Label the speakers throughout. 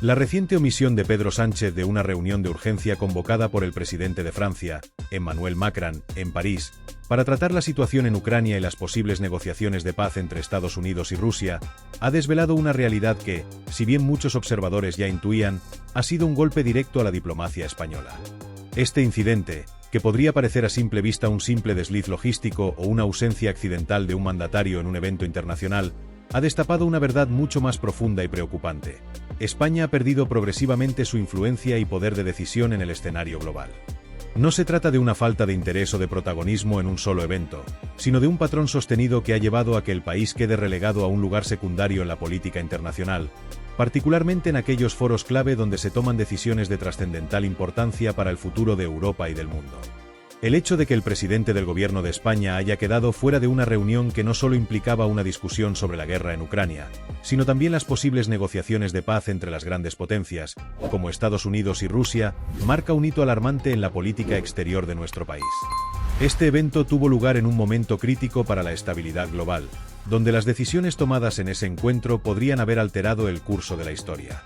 Speaker 1: La reciente omisión de Pedro Sánchez de una reunión de urgencia convocada por el presidente de Francia, Emmanuel Macron, en París, para tratar la situación en Ucrania y las posibles negociaciones de paz entre Estados Unidos y Rusia, ha desvelado una realidad que, si bien muchos observadores ya intuían, ha sido un golpe directo a la diplomacia española. Este incidente, que podría parecer a simple vista un simple desliz logístico o una ausencia accidental de un mandatario en un evento internacional, ha destapado una verdad mucho más profunda y preocupante. España ha perdido progresivamente su influencia y poder de decisión en el escenario global. No se trata de una falta de interés o de protagonismo en un solo evento, sino de un patrón sostenido que ha llevado a que el país quede relegado a un lugar secundario en la política internacional, particularmente en aquellos foros clave donde se toman decisiones de trascendental importancia para el futuro de Europa y del mundo. El hecho de que el presidente del gobierno de España haya quedado fuera de una reunión que no solo implicaba una discusión sobre la guerra en Ucrania, sino también las posibles negociaciones de paz entre las grandes potencias, como Estados Unidos y Rusia, marca un hito alarmante en la política exterior de nuestro país. Este evento tuvo lugar en un momento crítico para la estabilidad global, donde las decisiones tomadas en ese encuentro podrían haber alterado el curso de la historia.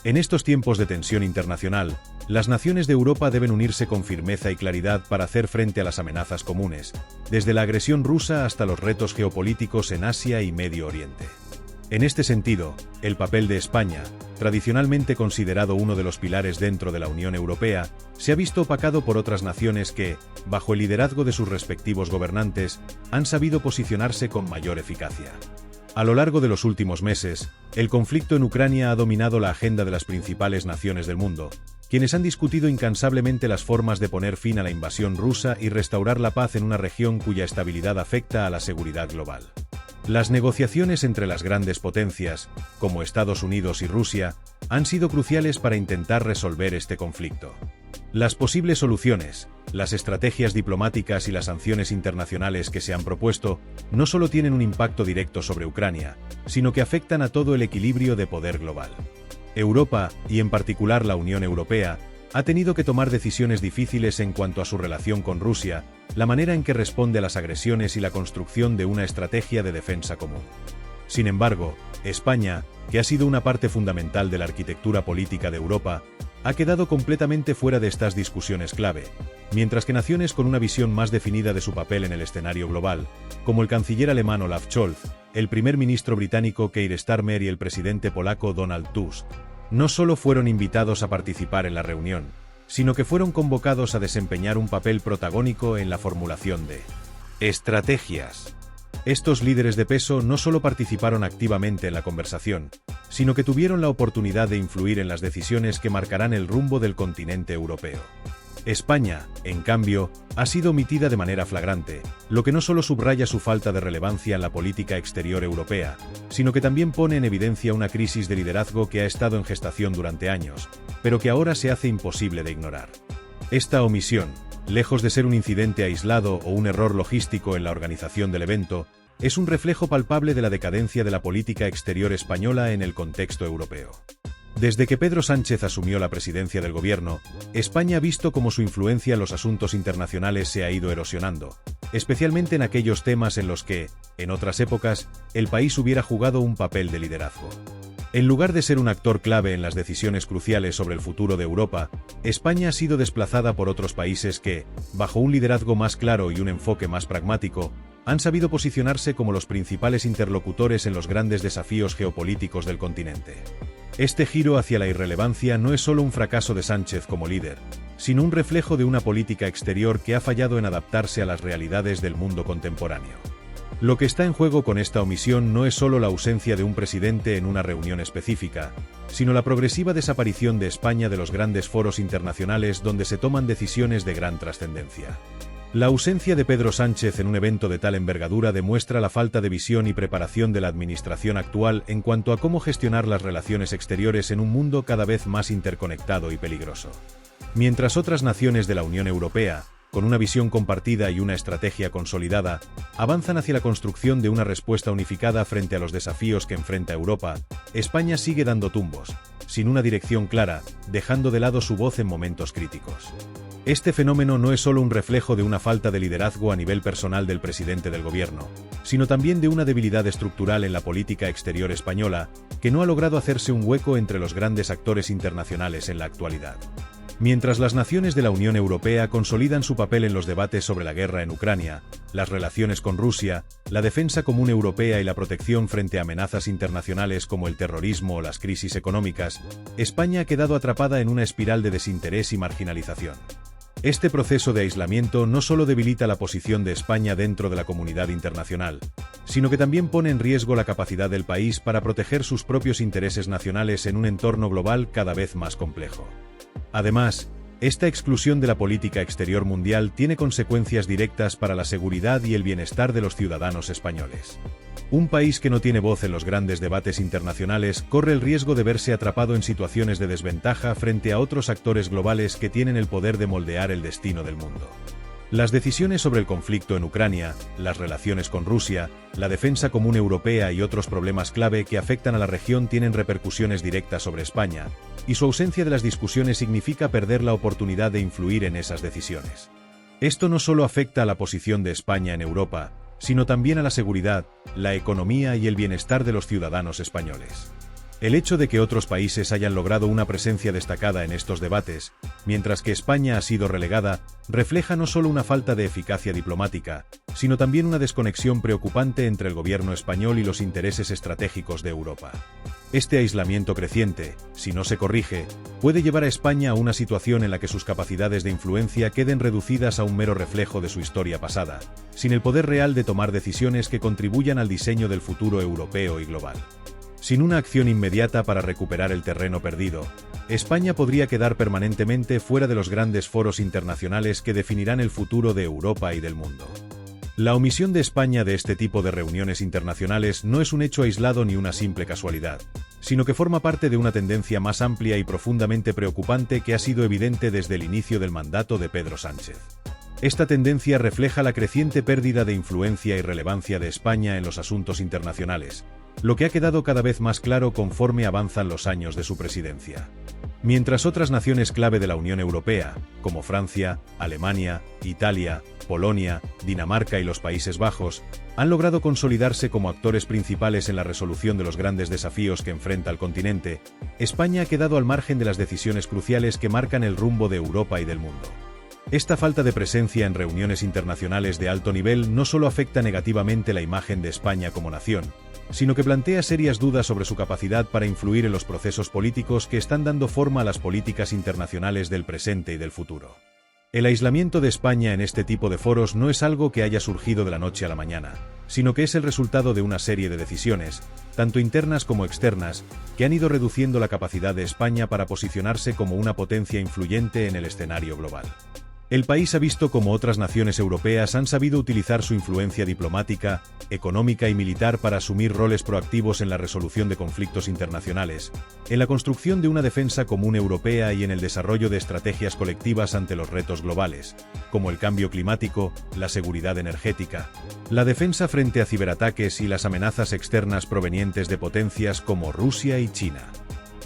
Speaker 1: En estos tiempos de tensión internacional, las naciones de Europa deben unirse con firmeza y claridad para hacer frente a las amenazas comunes, desde la agresión rusa hasta los retos geopolíticos en Asia y Medio Oriente. En este sentido, el papel de España, tradicionalmente considerado uno de los pilares dentro de la Unión Europea, se ha visto opacado por otras naciones que, bajo el liderazgo de sus respectivos gobernantes, han sabido posicionarse con mayor eficacia. A lo largo de los últimos meses, el conflicto en Ucrania ha dominado la agenda de las principales naciones del mundo, quienes han discutido incansablemente las formas de poner fin a la invasión rusa y restaurar la paz en una región cuya estabilidad afecta a la seguridad global. Las negociaciones entre las grandes potencias, como Estados Unidos y Rusia, han sido cruciales para intentar resolver este conflicto. Las posibles soluciones, las estrategias diplomáticas y las sanciones internacionales que se han propuesto, no solo tienen un impacto directo sobre Ucrania, sino que afectan a todo el equilibrio de poder global. Europa, y en particular la Unión Europea, ha tenido que tomar decisiones difíciles en cuanto a su relación con Rusia, la manera en que responde a las agresiones y la construcción de una estrategia de defensa común. Sin embargo, España, que ha sido una parte fundamental de la arquitectura política de Europa, ha quedado completamente fuera de estas discusiones clave, mientras que naciones con una visión más definida de su papel en el escenario global, como el canciller alemán Olaf Scholz, el primer ministro británico Keir Starmer y el presidente polaco Donald Tusk, no solo fueron invitados a participar en la reunión, sino que fueron convocados a desempeñar un papel protagónico en la formulación de estrategias. Estos líderes de peso no solo participaron activamente en la conversación, sino que tuvieron la oportunidad de influir en las decisiones que marcarán el rumbo del continente europeo. España, en cambio, ha sido omitida de manera flagrante, lo que no solo subraya su falta de relevancia en la política exterior europea, sino que también pone en evidencia una crisis de liderazgo que ha estado en gestación durante años, pero que ahora se hace imposible de ignorar. Esta omisión, lejos de ser un incidente aislado o un error logístico en la organización del evento, es un reflejo palpable de la decadencia de la política exterior española en el contexto europeo. Desde que Pedro Sánchez asumió la presidencia del gobierno, España ha visto cómo su influencia en los asuntos internacionales se ha ido erosionando, especialmente en aquellos temas en los que, en otras épocas, el país hubiera jugado un papel de liderazgo. En lugar de ser un actor clave en las decisiones cruciales sobre el futuro de Europa, España ha sido desplazada por otros países que, bajo un liderazgo más claro y un enfoque más pragmático, han sabido posicionarse como los principales interlocutores en los grandes desafíos geopolíticos del continente. Este giro hacia la irrelevancia no es solo un fracaso de Sánchez como líder, sino un reflejo de una política exterior que ha fallado en adaptarse a las realidades del mundo contemporáneo. Lo que está en juego con esta omisión no es solo la ausencia de un presidente en una reunión específica, sino la progresiva desaparición de España de los grandes foros internacionales donde se toman decisiones de gran trascendencia. La ausencia de Pedro Sánchez en un evento de tal envergadura demuestra la falta de visión y preparación de la administración actual en cuanto a cómo gestionar las relaciones exteriores en un mundo cada vez más interconectado y peligroso. Mientras otras naciones de la Unión Europea, con una visión compartida y una estrategia consolidada, avanzan hacia la construcción de una respuesta unificada frente a los desafíos que enfrenta Europa, España sigue dando tumbos, sin una dirección clara, dejando de lado su voz en momentos críticos. Este fenómeno no es solo un reflejo de una falta de liderazgo a nivel personal del presidente del gobierno, sino también de una debilidad estructural en la política exterior española, que no ha logrado hacerse un hueco entre los grandes actores internacionales en la actualidad. Mientras las naciones de la Unión Europea consolidan su papel en los debates sobre la guerra en Ucrania, las relaciones con Rusia, la defensa común europea y la protección frente a amenazas internacionales como el terrorismo o las crisis económicas, España ha quedado atrapada en una espiral de desinterés y marginalización. Este proceso de aislamiento no solo debilita la posición de España dentro de la comunidad internacional, sino que también pone en riesgo la capacidad del país para proteger sus propios intereses nacionales en un entorno global cada vez más complejo. Además, esta exclusión de la política exterior mundial tiene consecuencias directas para la seguridad y el bienestar de los ciudadanos españoles. Un país que no tiene voz en los grandes debates internacionales corre el riesgo de verse atrapado en situaciones de desventaja frente a otros actores globales que tienen el poder de moldear el destino del mundo. Las decisiones sobre el conflicto en Ucrania, las relaciones con Rusia, la defensa común europea y otros problemas clave que afectan a la región tienen repercusiones directas sobre España, y su ausencia de las discusiones significa perder la oportunidad de influir en esas decisiones. Esto no solo afecta a la posición de España en Europa, sino también a la seguridad, la economía y el bienestar de los ciudadanos españoles. El hecho de que otros países hayan logrado una presencia destacada en estos debates, mientras que España ha sido relegada, refleja no solo una falta de eficacia diplomática, sino también una desconexión preocupante entre el gobierno español y los intereses estratégicos de Europa. Este aislamiento creciente, si no se corrige, puede llevar a España a una situación en la que sus capacidades de influencia queden reducidas a un mero reflejo de su historia pasada, sin el poder real de tomar decisiones que contribuyan al diseño del futuro europeo y global. Sin una acción inmediata para recuperar el terreno perdido, España podría quedar permanentemente fuera de los grandes foros internacionales que definirán el futuro de Europa y del mundo. La omisión de España de este tipo de reuniones internacionales no es un hecho aislado ni una simple casualidad, sino que forma parte de una tendencia más amplia y profundamente preocupante que ha sido evidente desde el inicio del mandato de Pedro Sánchez. Esta tendencia refleja la creciente pérdida de influencia y relevancia de España en los asuntos internacionales, lo que ha quedado cada vez más claro conforme avanzan los años de su presidencia. Mientras otras naciones clave de la Unión Europea, como Francia, Alemania, Italia, Polonia, Dinamarca y los Países Bajos, han logrado consolidarse como actores principales en la resolución de los grandes desafíos que enfrenta el continente, España ha quedado al margen de las decisiones cruciales que marcan el rumbo de Europa y del mundo. Esta falta de presencia en reuniones internacionales de alto nivel no solo afecta negativamente la imagen de España como nación, sino que plantea serias dudas sobre su capacidad para influir en los procesos políticos que están dando forma a las políticas internacionales del presente y del futuro. El aislamiento de España en este tipo de foros no es algo que haya surgido de la noche a la mañana, sino que es el resultado de una serie de decisiones, tanto internas como externas, que han ido reduciendo la capacidad de España para posicionarse como una potencia influyente en el escenario global. El país ha visto cómo otras naciones europeas han sabido utilizar su influencia diplomática, económica y militar para asumir roles proactivos en la resolución de conflictos internacionales, en la construcción de una defensa común europea y en el desarrollo de estrategias colectivas ante los retos globales, como el cambio climático, la seguridad energética, la defensa frente a ciberataques y las amenazas externas provenientes de potencias como Rusia y China.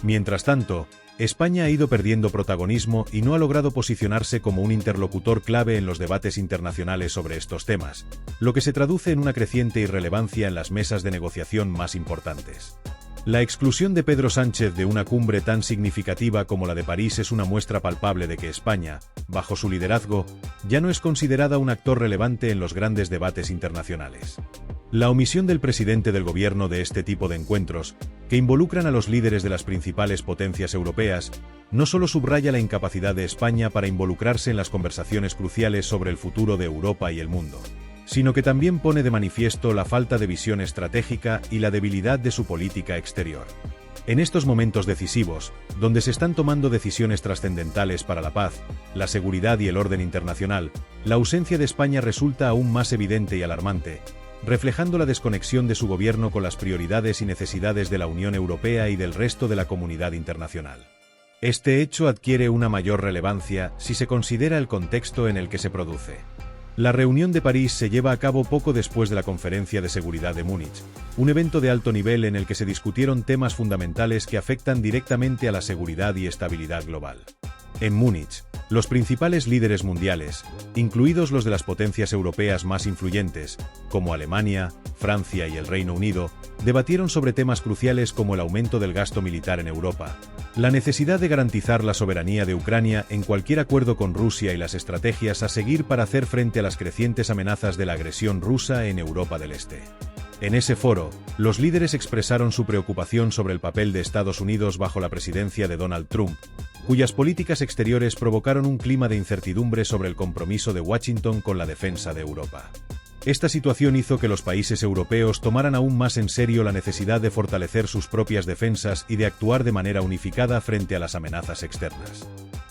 Speaker 1: Mientras tanto, España ha ido perdiendo protagonismo y no ha logrado posicionarse como un interlocutor clave en los debates internacionales sobre estos temas, lo que se traduce en una creciente irrelevancia en las mesas de negociación más importantes. La exclusión de Pedro Sánchez de una cumbre tan significativa como la de París es una muestra palpable de que España, bajo su liderazgo, ya no es considerada un actor relevante en los grandes debates internacionales. La omisión del presidente del gobierno de este tipo de encuentros, que involucran a los líderes de las principales potencias europeas, no solo subraya la incapacidad de España para involucrarse en las conversaciones cruciales sobre el futuro de Europa y el mundo, sino que también pone de manifiesto la falta de visión estratégica y la debilidad de su política exterior. En estos momentos decisivos, donde se están tomando decisiones trascendentales para la paz, la seguridad y el orden internacional, la ausencia de España resulta aún más evidente y alarmante, reflejando la desconexión de su gobierno con las prioridades y necesidades de la Unión Europea y del resto de la comunidad internacional. Este hecho adquiere una mayor relevancia si se considera el contexto en el que se produce. La reunión de París se lleva a cabo poco después de la Conferencia de Seguridad de Múnich, un evento de alto nivel en el que se discutieron temas fundamentales que afectan directamente a la seguridad y estabilidad global. En Múnich, Los principales líderes mundiales, incluidos los de las potencias europeas más influyentes, como Alemania, Francia y el Reino Unido, debatieron sobre temas cruciales como el aumento del gasto militar en Europa, la necesidad de garantizar la soberanía de Ucrania en cualquier acuerdo con Rusia y las estrategias a seguir para hacer frente a las crecientes amenazas de la agresión rusa en Europa del Este. En ese foro, los líderes expresaron su preocupación sobre el papel de Estados Unidos bajo la presidencia de Donald Trump, cuyas políticas exteriores provocaron un clima de incertidumbre sobre el compromiso de Washington con la defensa de Europa. Esta situación hizo que los países europeos tomaran aún más en serio la necesidad de fortalecer sus propias defensas y de actuar de manera unificada frente a las amenazas externas.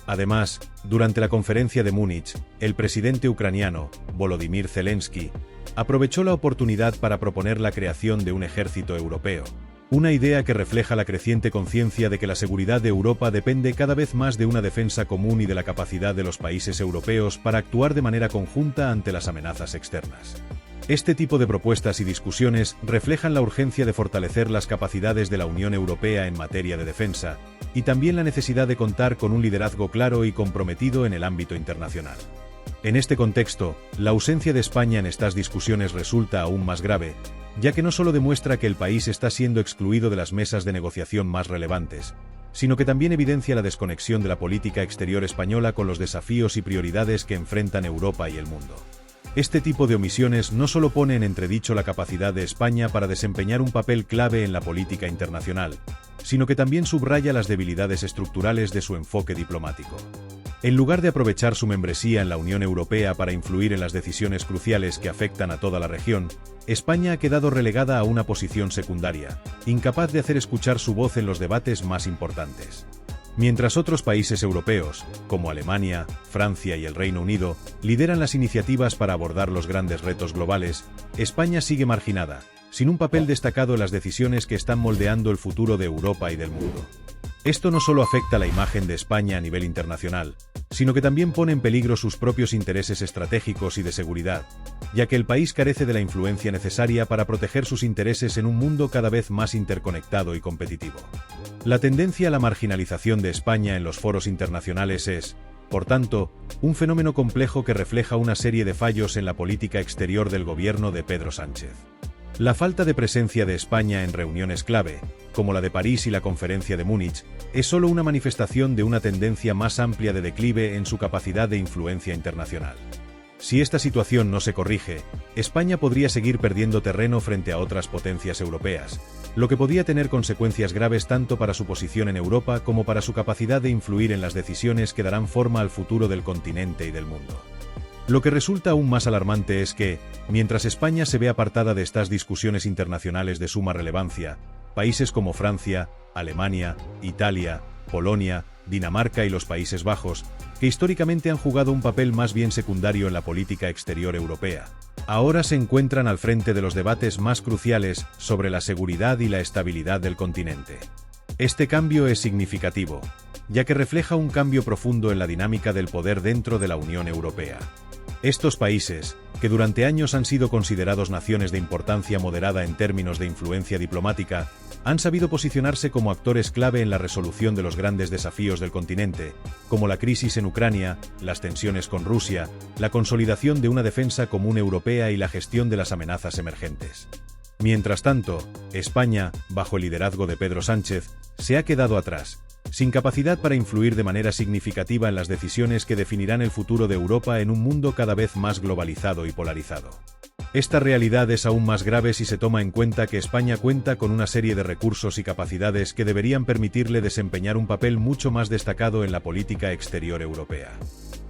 Speaker 1: Además, durante la conferencia de Múnich, el presidente ucraniano, Volodymyr Zelensky, aprovechó la oportunidad para proponer la creación de un ejército europeo, una idea que refleja la creciente conciencia de que la seguridad de Europa depende cada vez más de una defensa común y de la capacidad de los países europeos para actuar de manera conjunta ante las amenazas externas. Este tipo de propuestas y discusiones reflejan la urgencia de fortalecer las capacidades de la Unión Europea en materia de defensa, y también la necesidad de contar con un liderazgo claro y comprometido en el ámbito internacional. En este contexto, la ausencia de España en estas discusiones resulta aún más grave, ya que no solo demuestra que el país está siendo excluido de las mesas de negociación más relevantes, sino que también evidencia la desconexión de la política exterior española con los desafíos y prioridades que enfrentan Europa y el mundo. Este tipo de omisiones no solo pone en entredicho la capacidad de España para desempeñar un papel clave en la política internacional, sino que también subraya las debilidades estructurales de su enfoque diplomático. En lugar de aprovechar su membresía en la Unión Europea para influir en las decisiones cruciales que afectan a toda la región, España ha quedado relegada a una posición secundaria, incapaz de hacer escuchar su voz en los debates más importantes. Mientras otros países europeos, como Alemania, Francia y el Reino Unido, lideran las iniciativas para abordar los grandes retos globales, España sigue marginada, sin un papel destacado en las decisiones que están moldeando el futuro de Europa y del mundo. Esto no solo afecta la imagen de España a nivel internacional, sino que también pone en peligro sus propios intereses estratégicos y de seguridad, ya que el país carece de la influencia necesaria para proteger sus intereses en un mundo cada vez más interconectado y competitivo. La tendencia a la marginalización de España en los foros internacionales es, por tanto, un fenómeno complejo que refleja una serie de fallos en la política exterior del gobierno de Pedro Sánchez. La falta de presencia de España en reuniones clave, como la de París y la conferencia de Múnich, es solo una manifestación de una tendencia más amplia de declive en su capacidad de influencia internacional. Si esta situación no se corrige, España podría seguir perdiendo terreno frente a otras potencias europeas, lo que podría tener consecuencias graves tanto para su posición en Europa como para su capacidad de influir en las decisiones que darán forma al futuro del continente y del mundo. Lo que resulta aún más alarmante es que, mientras España se ve apartada de estas discusiones internacionales de suma relevancia, países como Francia, Alemania, Italia, Polonia, Dinamarca y los Países Bajos, que históricamente han jugado un papel más bien secundario en la política exterior europea, ahora se encuentran al frente de los debates más cruciales sobre la seguridad y la estabilidad del continente. Este cambio es significativo, ya que refleja un cambio profundo en la dinámica del poder dentro de la Unión Europea. Estos países, que durante años han sido considerados naciones de importancia moderada en términos de influencia diplomática, han sabido posicionarse como actores clave en la resolución de los grandes desafíos del continente, como la crisis en Ucrania, las tensiones con Rusia, la consolidación de una defensa común europea y la gestión de las amenazas emergentes. Mientras tanto, España, bajo el liderazgo de Pedro Sánchez, se ha quedado atrás, sin capacidad para influir de manera significativa en las decisiones que definirán el futuro de Europa en un mundo cada vez más globalizado y polarizado. Esta realidad es aún más grave si se toma en cuenta que España cuenta con una serie de recursos y capacidades que deberían permitirle desempeñar un papel mucho más destacado en la política exterior europea.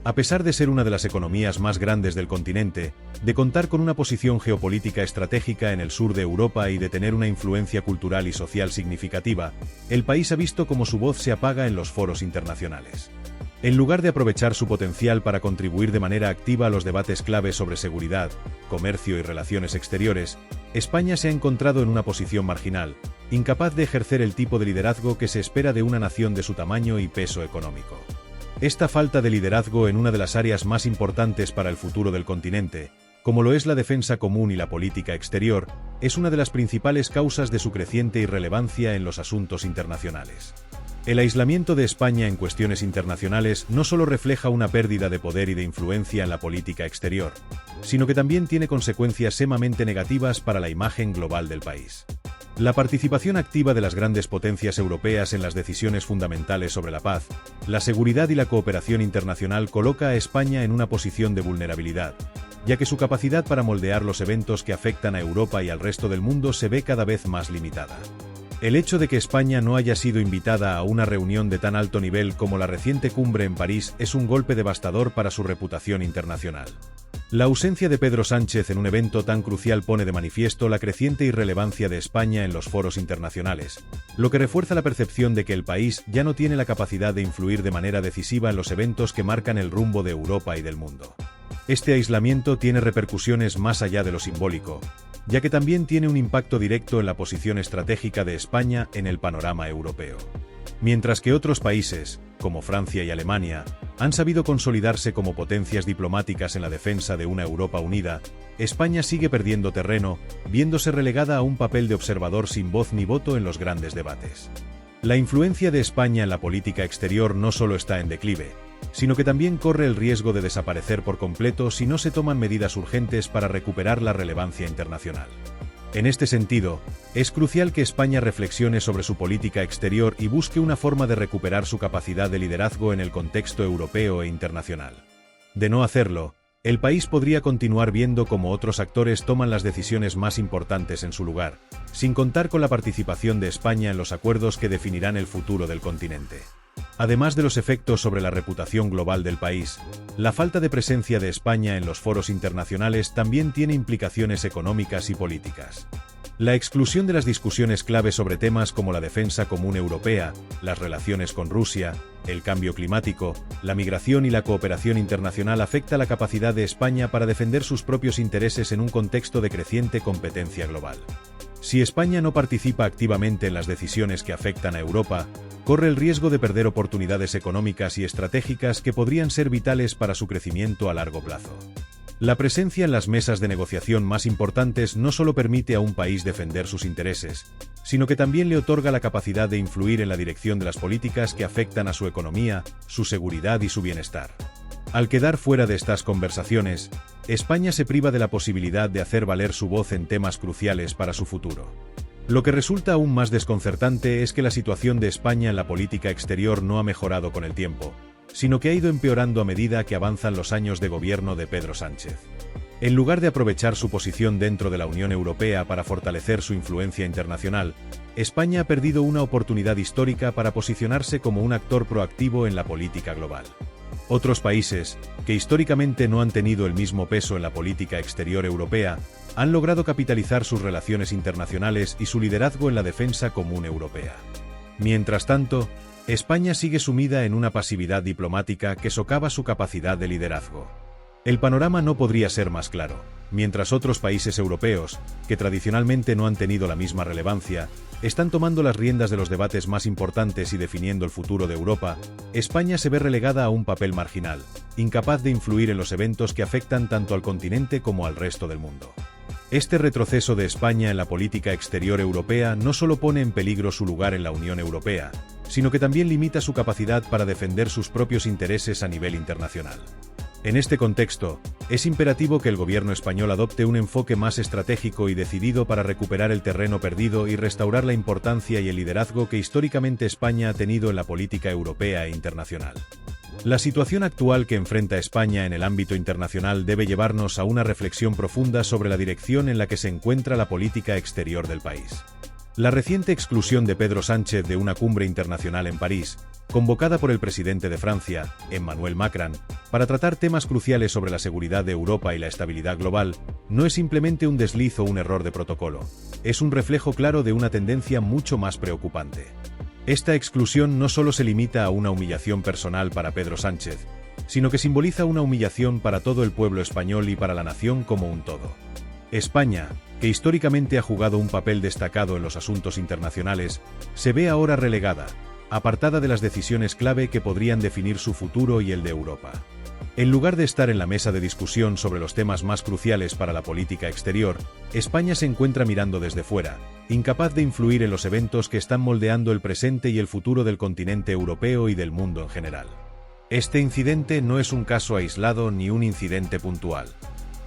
Speaker 1: A pesar de ser una de las economías más grandes del continente, de contar con una posición geopolítica estratégica en el sur de Europa y de tener una influencia cultural y social significativa, el país ha visto cómo su voz se apaga en los foros internacionales. En lugar de aprovechar su potencial para contribuir de manera activa a los debates clave sobre seguridad, comercio y relaciones exteriores, España se ha encontrado en una posición marginal, incapaz de ejercer el tipo de liderazgo que se espera de una nación de su tamaño y peso económico. Esta falta de liderazgo en una de las áreas más importantes para el futuro del continente, como lo es la defensa común y la política exterior, es una de las principales causas de su creciente irrelevancia en los asuntos internacionales. El aislamiento de España en cuestiones internacionales no solo refleja una pérdida de poder y de influencia en la política exterior, sino que también tiene consecuencias sumamente negativas para la imagen global del país. La participación activa de las grandes potencias europeas en las decisiones fundamentales sobre la paz, la seguridad y la cooperación internacional coloca a España en una posición de vulnerabilidad, ya que su capacidad para moldear los eventos que afectan a Europa y al resto del mundo se ve cada vez más limitada. El hecho de que España no haya sido invitada a una reunión de tan alto nivel como la reciente cumbre en París es un golpe devastador para su reputación internacional. La ausencia de Pedro Sánchez en un evento tan crucial pone de manifiesto la creciente irrelevancia de España en los foros internacionales, lo que refuerza la percepción de que el país ya no tiene la capacidad de influir de manera decisiva en los eventos que marcan el rumbo de Europa y del mundo. Este aislamiento tiene repercusiones más allá de lo simbólico, ya que también tiene un impacto directo en la posición estratégica de España en el panorama europeo. Mientras que otros países, como Francia y Alemania, han sabido consolidarse como potencias diplomáticas en la defensa de una Europa unida, España sigue perdiendo terreno, viéndose relegada a un papel de observador sin voz ni voto en los grandes debates. La influencia de España en la política exterior no solo está en declive, sino que también corre el riesgo de desaparecer por completo si no se toman medidas urgentes para recuperar la relevancia internacional. En este sentido, es crucial que España reflexione sobre su política exterior y busque una forma de recuperar su capacidad de liderazgo en el contexto europeo e internacional. De no hacerlo, el país podría continuar viendo cómo otros actores toman las decisiones más importantes en su lugar, sin contar con la participación de España en los acuerdos que definirán el futuro del continente. Además de los efectos sobre la reputación global del país, la falta de presencia de España en los foros internacionales también tiene implicaciones económicas y políticas. La exclusión de las discusiones clave sobre temas como la defensa común europea, las relaciones con Rusia, el cambio climático, la migración y la cooperación internacional afecta la capacidad de España para defender sus propios intereses en un contexto de creciente competencia global. Si España no participa activamente en las decisiones que afectan a Europa, corre el riesgo de perder oportunidades económicas y estratégicas que podrían ser vitales para su crecimiento a largo plazo. La presencia en las mesas de negociación más importantes no solo permite a un país defender sus intereses, sino que también le otorga la capacidad de influir en la dirección de las políticas que afectan a su economía, su seguridad y su bienestar. Al quedar fuera de estas conversaciones, España se priva de la posibilidad de hacer valer su voz en temas cruciales para su futuro. Lo que resulta aún más desconcertante es que la situación de España en la política exterior no ha mejorado con el tiempo, sino que ha ido empeorando a medida que avanzan los años de gobierno de Pedro Sánchez. En lugar de aprovechar su posición dentro de la Unión Europea para fortalecer su influencia internacional, España ha perdido una oportunidad histórica para posicionarse como un actor proactivo en la política global. Otros países, que históricamente no han tenido el mismo peso en la política exterior europea, han logrado capitalizar sus relaciones internacionales y su liderazgo en la defensa común europea. Mientras tanto, España sigue sumida en una pasividad diplomática que socava su capacidad de liderazgo. El panorama no podría ser más claro. Mientras otros países europeos, que tradicionalmente no han tenido la misma relevancia, están tomando las riendas de los debates más importantes y definiendo el futuro de Europa, España se ve relegada a un papel marginal, incapaz de influir en los eventos que afectan tanto al continente como al resto del mundo. Este retroceso de España en la política exterior europea no solo pone en peligro su lugar en la Unión Europea, sino que también limita su capacidad para defender sus propios intereses a nivel internacional. En este contexto, es imperativo que el gobierno español adopte un enfoque más estratégico y decidido para recuperar el terreno perdido y restaurar la importancia y el liderazgo que históricamente España ha tenido en la política europea e internacional. La situación actual que enfrenta España en el ámbito internacional debe llevarnos a una reflexión profunda sobre la dirección en la que se encuentra la política exterior del país. La reciente exclusión de Pedro Sánchez de una cumbre internacional en París, convocada por el presidente de Francia, Emmanuel Macron, para tratar temas cruciales sobre la seguridad de Europa y la estabilidad global, no es simplemente un desliz o un error de protocolo, es un reflejo claro de una tendencia mucho más preocupante. Esta exclusión no solo se limita a una humillación personal para Pedro Sánchez, sino que simboliza una humillación para todo el pueblo español y para la nación como un todo. España, que históricamente ha jugado un papel destacado en los asuntos internacionales, se ve ahora relegada, apartada de las decisiones clave que podrían definir su futuro y el de Europa. En lugar de estar en la mesa de discusión sobre los temas más cruciales para la política exterior, España se encuentra mirando desde fuera, incapaz de influir en los eventos que están moldeando el presente y el futuro del continente europeo y del mundo en general. Este incidente no es un caso aislado ni un incidente puntual.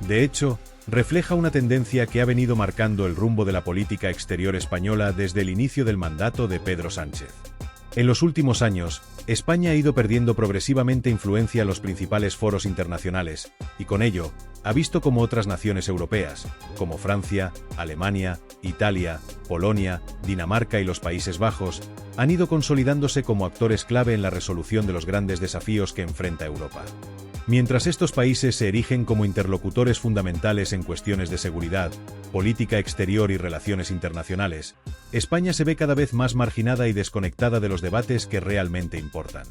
Speaker 1: De hecho, refleja una tendencia que ha venido marcando el rumbo de la política exterior española desde el inicio del mandato de Pedro Sánchez. En los últimos años, España ha ido perdiendo progresivamente influencia en los principales foros internacionales, y con ello, ha visto cómo otras naciones europeas, como Francia, Alemania, Italia, Polonia, Dinamarca y los Países Bajos, han ido consolidándose como actores clave en la resolución de los grandes desafíos que enfrenta Europa. Mientras estos países se erigen como interlocutores fundamentales en cuestiones de seguridad, política exterior y relaciones internacionales, España se ve cada vez más marginada y desconectada de los debates que realmente importan.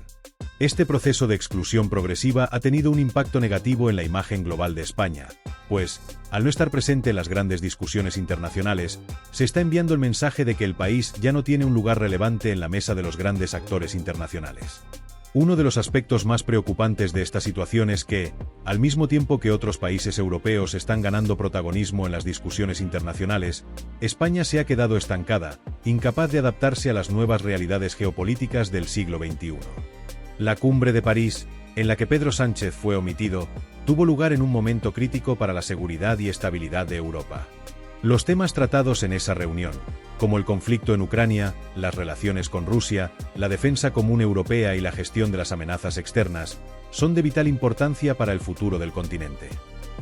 Speaker 1: Este proceso de exclusión progresiva ha tenido un impacto negativo en la imagen global de España, pues, al no estar presente en las grandes discusiones internacionales, se está enviando el mensaje de que el país ya no tiene un lugar relevante en la mesa de los grandes actores internacionales. Uno de los aspectos más preocupantes de esta situación es que, al mismo tiempo que otros países europeos están ganando protagonismo en las discusiones internacionales, España se ha quedado estancada, incapaz de adaptarse a las nuevas realidades geopolíticas del siglo XXI. La Cumbre de París, en la que Pedro Sánchez fue omitido, tuvo lugar en un momento crítico para la seguridad y estabilidad de Europa. Los temas tratados en esa reunión, como el conflicto en Ucrania, las relaciones con Rusia, la defensa común europea y la gestión de las amenazas externas, son de vital importancia para el futuro del continente.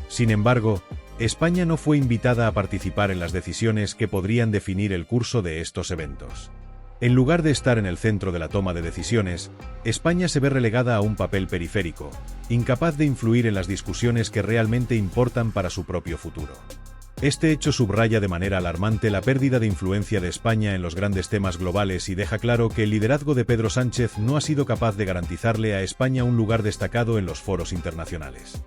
Speaker 1: Sin embargo, España no fue invitada a participar en las decisiones que podrían definir el curso de estos eventos. En lugar de estar en el centro de la toma de decisiones, España se ve relegada a un papel periférico, incapaz de influir en las discusiones que realmente importan para su propio futuro. Este hecho subraya de manera alarmante la pérdida de influencia de España en los grandes temas globales y deja claro que el liderazgo de Pedro Sánchez no ha sido capaz de garantizarle a España un lugar destacado en los foros internacionales.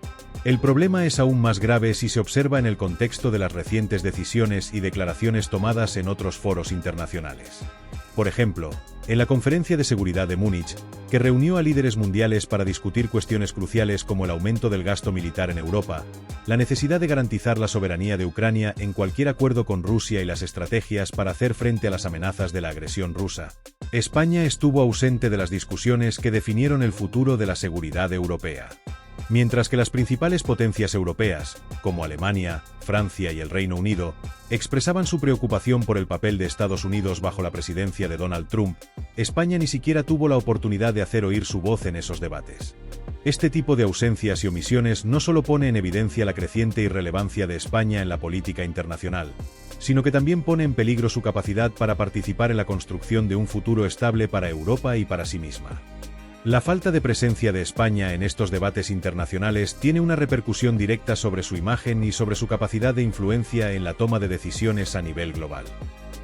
Speaker 1: El problema es aún más grave si se observa en el contexto de las recientes decisiones y declaraciones tomadas en otros foros internacionales. Por ejemplo, en la Conferencia de Seguridad de Múnich, que reunió a líderes mundiales para discutir cuestiones cruciales como el aumento del gasto militar en Europa, la necesidad de garantizar la soberanía de Ucrania en cualquier acuerdo con Rusia y las estrategias para hacer frente a las amenazas de la agresión rusa, España estuvo ausente de las discusiones que definieron el futuro de la seguridad europea. Mientras que las principales potencias europeas, como Alemania, Francia y el Reino Unido, expresaban su preocupación por el papel de Estados Unidos bajo la presidencia de Donald Trump, España ni siquiera tuvo la oportunidad de hacer oír su voz en esos debates. Este tipo de ausencias y omisiones no solo pone en evidencia la creciente irrelevancia de España en la política internacional, sino que también pone en peligro su capacidad para participar en la construcción de un futuro estable para Europa y para sí misma. La falta de presencia de España en estos debates internacionales tiene una repercusión directa sobre su imagen y sobre su capacidad de influencia en la toma de decisiones a nivel global.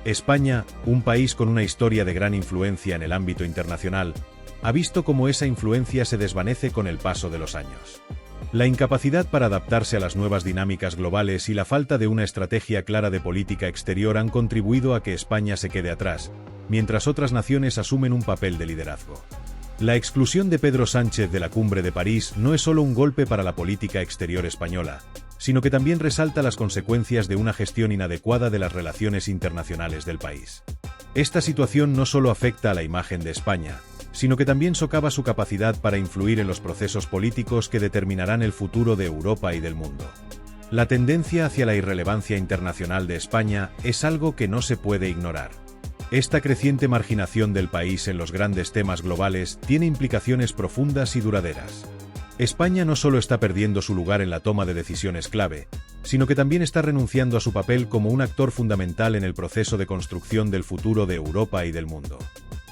Speaker 1: España, un país con una historia de gran influencia en el ámbito internacional, ha visto cómo esa influencia se desvanece con el paso de los años. La incapacidad para adaptarse a las nuevas dinámicas globales y la falta de una estrategia clara de política exterior han contribuido a que España se quede atrás, mientras otras naciones asumen un papel de liderazgo. La exclusión de Pedro Sánchez de la Cumbre de París no es solo un golpe para la política exterior española, sino que también resalta las consecuencias de una gestión inadecuada de las relaciones internacionales del país. Esta situación no solo afecta a la imagen de España, sino que también socava su capacidad para influir en los procesos políticos que determinarán el futuro de Europa y del mundo. La tendencia hacia la irrelevancia internacional de España es algo que no se puede ignorar. Esta creciente marginación del país en los grandes temas globales tiene implicaciones profundas y duraderas. España no solo está perdiendo su lugar en la toma de decisiones clave, sino que también está renunciando a su papel como un actor fundamental en el proceso de construcción del futuro de Europa y del mundo.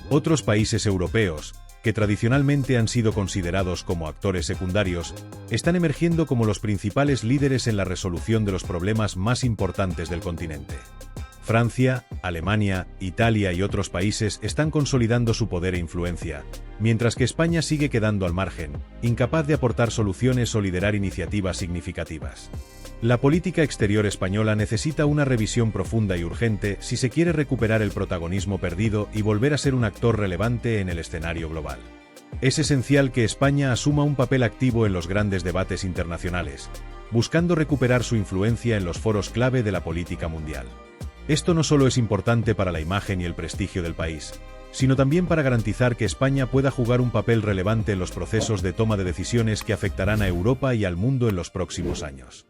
Speaker 1: Otros países europeos, que tradicionalmente han sido considerados como actores secundarios, están emergiendo como los principales líderes en la resolución de los problemas más importantes del continente. Francia, Alemania, Italia y otros países están consolidando su poder e influencia, mientras que España sigue quedando al margen, incapaz de aportar soluciones o liderar iniciativas significativas. La política exterior española necesita una revisión profunda y urgente si se quiere recuperar el protagonismo perdido y volver a ser un actor relevante en el escenario global. Es esencial que España asuma un papel activo en los grandes debates internacionales, buscando recuperar su influencia en los foros clave de la política mundial. Esto no solo es importante para la imagen y el prestigio del país, sino también para garantizar que España pueda jugar un papel relevante en los procesos de toma de decisiones que afectarán a Europa y al mundo en los próximos años.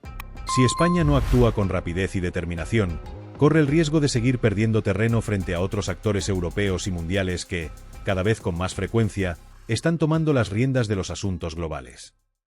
Speaker 1: Si España no actúa con rapidez y determinación, corre el riesgo de seguir perdiendo terreno frente a otros actores europeos y mundiales que, cada vez con más frecuencia, están tomando las riendas de los asuntos globales.